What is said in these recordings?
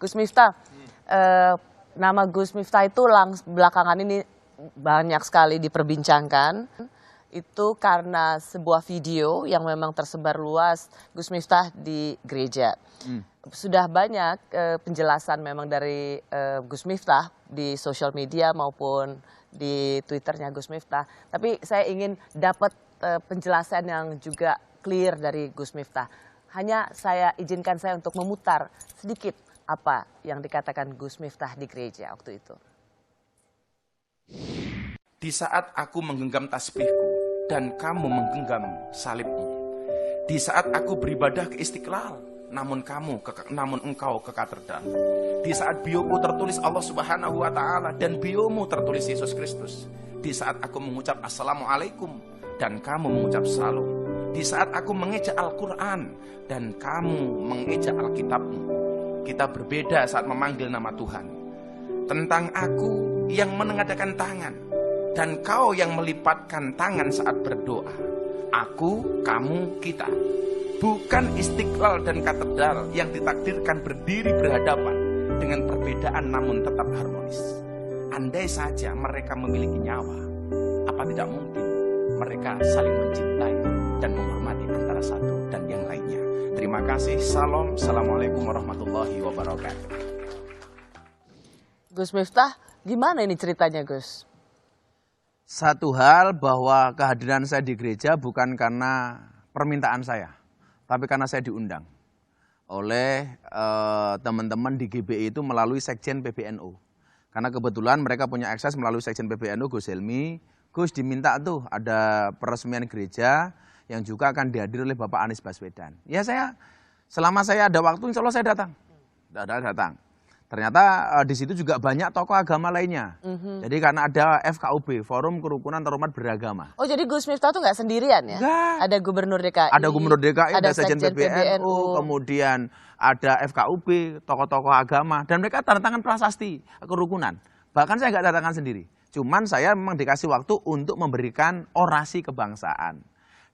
Gus Miftah, nama Gus Miftah itu belakangan ini banyak sekali diperbincangkan. Itu karena sebuah video yang memang tersebar luas Gus Miftah di gereja. Sudah banyak penjelasan memang dari Gus Miftah di sosial media maupun di Twitternya Gus Miftah. Tapi saya ingin dapat penjelasan yang juga clear dari Gus Miftah. Hanya saya izinkan saya untuk memutar sedikit apa yang dikatakan Gus Miftah di gereja waktu itu. Di saat aku menggenggam tasbihku dan kamu menggenggam salibmu. Di saat aku beribadah ke Istiqlal, namun engkau ke katedral. Di saat bioku tertulis Allah Subhanahu wa Ta'ala dan biomu tertulis Yesus Kristus. Di saat aku mengucap Assalamualaikum dan kamu mengucap Salam. Di saat aku mengejak Al-Quran dan kamu mengejak Alkitabmu. Kita berbeda saat memanggil nama Tuhan. Tentang aku yang menengadakan tangan dan kau yang melipatkan tangan saat berdoa. Aku, kamu, kita. Bukan Istiqlal dan katedral yang ditakdirkan berdiri berhadapan dengan perbedaan namun tetap harmonis. Andai saja mereka memiliki nyawa, apa tidak mungkin mereka saling mencintai dan menghormati antara satu dan yang lainnya. Terima kasih. Salam. Assalamualaikum warahmatullahi wabarakatuh. Gus Miftah, gimana ini ceritanya, Gus? Satu hal bahwa kehadiran saya di gereja bukan karena permintaan saya, tapi karena saya diundang oleh teman-teman di GBI itu melalui Sekjen PBNU. Karena kebetulan mereka punya akses melalui Sekjen PBNU, Gus Helmi. Gus diminta tuh ada peresmian gereja yang juga akan dihadiri oleh Bapak Anies Baswedan. Ya selama saya ada waktu insya Allah saya datang. Datang. Ternyata di situ juga banyak tokoh agama lainnya. Jadi karena ada FKUB, Forum Kerukunan Terhormat Beragama. Oh jadi Gus Miftah tuh nggak sendirian ya? Enggak. Ada Gubernur DKI. Ada Gubernur DKI, ada Sekjen PBNU, kemudian ada FKUB, tokoh-tokoh agama. Dan mereka tanda tangan prasasti kerukunan. Bahkan saya nggak tanda tangan sendiri. Cuman saya memang dikasih waktu untuk memberikan orasi kebangsaan.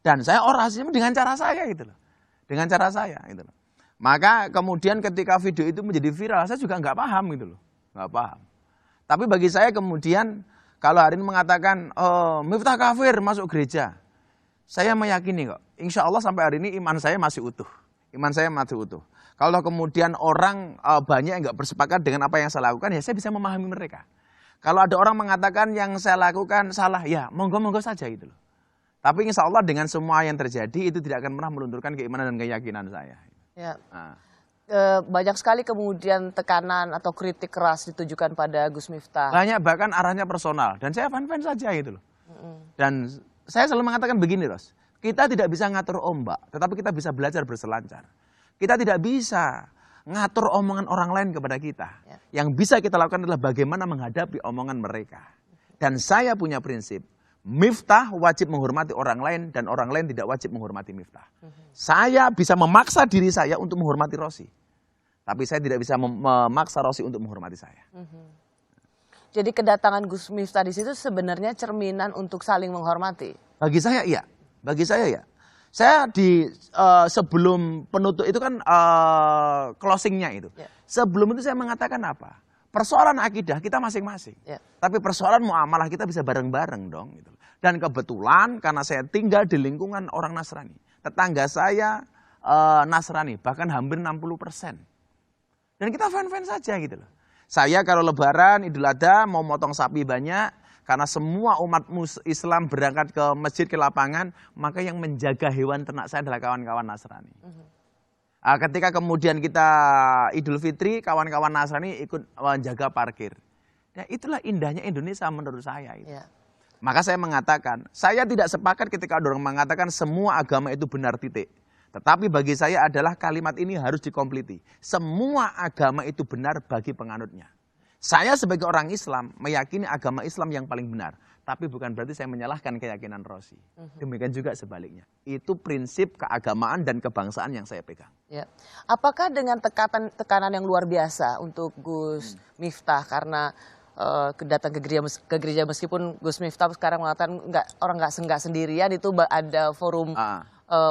Dan saya orasinya dengan cara saya gitu loh. Dengan cara saya gitu loh. Maka kemudian ketika video itu menjadi viral, saya juga nggak paham gitu loh, nggak paham. Tapi bagi saya kemudian kalau hari ini mengatakan Miftah kafir masuk gereja, saya meyakini kok, insya Allah sampai hari ini iman saya masih utuh, Kalau kemudian orang banyak yang nggak bersepakat dengan apa yang saya lakukan, ya saya bisa memahami mereka. Kalau ada orang mengatakan yang saya lakukan salah, ya monggo-monggo saja gitu loh. Tapi insya Allah dengan semua yang terjadi itu tidak akan pernah melunturkan keimanan dan keyakinan saya. Ya. Banyak sekali kemudian tekanan atau kritik keras ditujukan pada Gus Miftah. Banyak, bahkan arahnya personal. Dan saya fan-fan saja gitu loh. Dan saya selalu mengatakan begini, Ros. Kita tidak bisa ngatur ombak, tetapi kita bisa belajar berselancar. Kita tidak bisa ngatur omongan orang lain kepada kita. Yang bisa kita lakukan adalah bagaimana menghadapi omongan mereka. Dan saya punya prinsip. Miftah wajib menghormati orang lain dan orang lain tidak wajib menghormati Miftah. Saya bisa memaksa diri saya untuk menghormati Rosi. Tapi saya tidak bisa memaksa Rosi untuk menghormati saya. Jadi kedatangan Gus Miftah di situ sebenarnya cerminan untuk saling menghormati. Bagi saya iya. Bagi saya ya. Saya di sebelum penutup itu kan closingnya itu. Sebelum itu saya mengatakan apa? Persoalan akidah kita masing-masing. Tapi persoalan muamalah kita bisa bareng-bareng dong. Gitu. Dan kebetulan karena saya tinggal di lingkungan orang Nasrani. Tetangga saya Nasrani, bahkan hampir 60%. Dan kita fan-fan saja gitu loh. Saya kalau lebaran, Idul Adha mau motong sapi banyak. Karena semua umat Islam berangkat ke masjid, ke lapangan. Maka yang menjaga hewan ternak saya adalah kawan-kawan Nasrani. Ketika kemudian kita Idul Fitri, kawan-kawan Nasrani ikut menjaga parkir. Ya, itulah indahnya Indonesia menurut saya. Itu. Maka saya mengatakan, saya tidak sepakat ketika ada orang mengatakan semua agama itu benar titik. Tetapi bagi saya adalah kalimat ini harus dikompliti. Semua agama itu benar bagi penganutnya. Saya sebagai orang Islam meyakini agama Islam yang paling benar. Tapi bukan berarti saya menyalahkan keyakinan Rosi. Demikian juga sebaliknya. Itu prinsip keagamaan dan kebangsaan yang saya pegang. Ya. Apakah dengan tekanan yang luar biasa untuk Gus Miftah karena datang ke gereja meskipun Gus Miftah sekarang mengatakan orang nggak sendirian, itu ada forum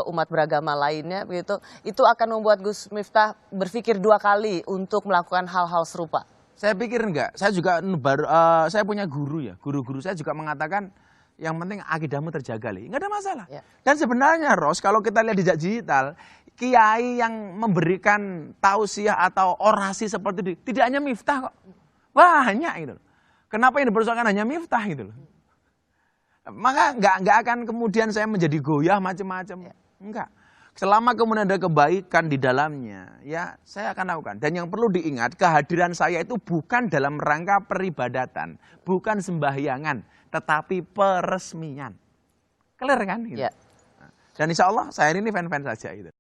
umat beragama lainnya begitu, itu akan membuat Gus Miftah berpikir 2 kali untuk melakukan hal-hal serupa. Saya pikir enggak. Saya juga saya punya guru ya. Guru-guru saya juga mengatakan yang penting akidahmu terjaga, Li. Enggak ada masalah. Ya. Dan sebenarnya Ros, kalau kita lihat di jejak digital, kiai yang memberikan tausiah atau orasi seperti itu tidak hanya Miftah kok. Banyak gitu. Kenapa yang dipersoalkan hanya Miftah gitu loh. Maka enggak akan kemudian saya menjadi goyah macam-macam. Enggak. Selama kemudian ada kebaikan di dalamnya, ya saya akan lakukan. Dan yang perlu diingat, kehadiran saya itu bukan dalam rangka peribadatan, bukan sembahyangan, tetapi peresmian. Clear kan? Gitu. Ya. Dan insya Allah saya ini fan-fan saja. Gitu.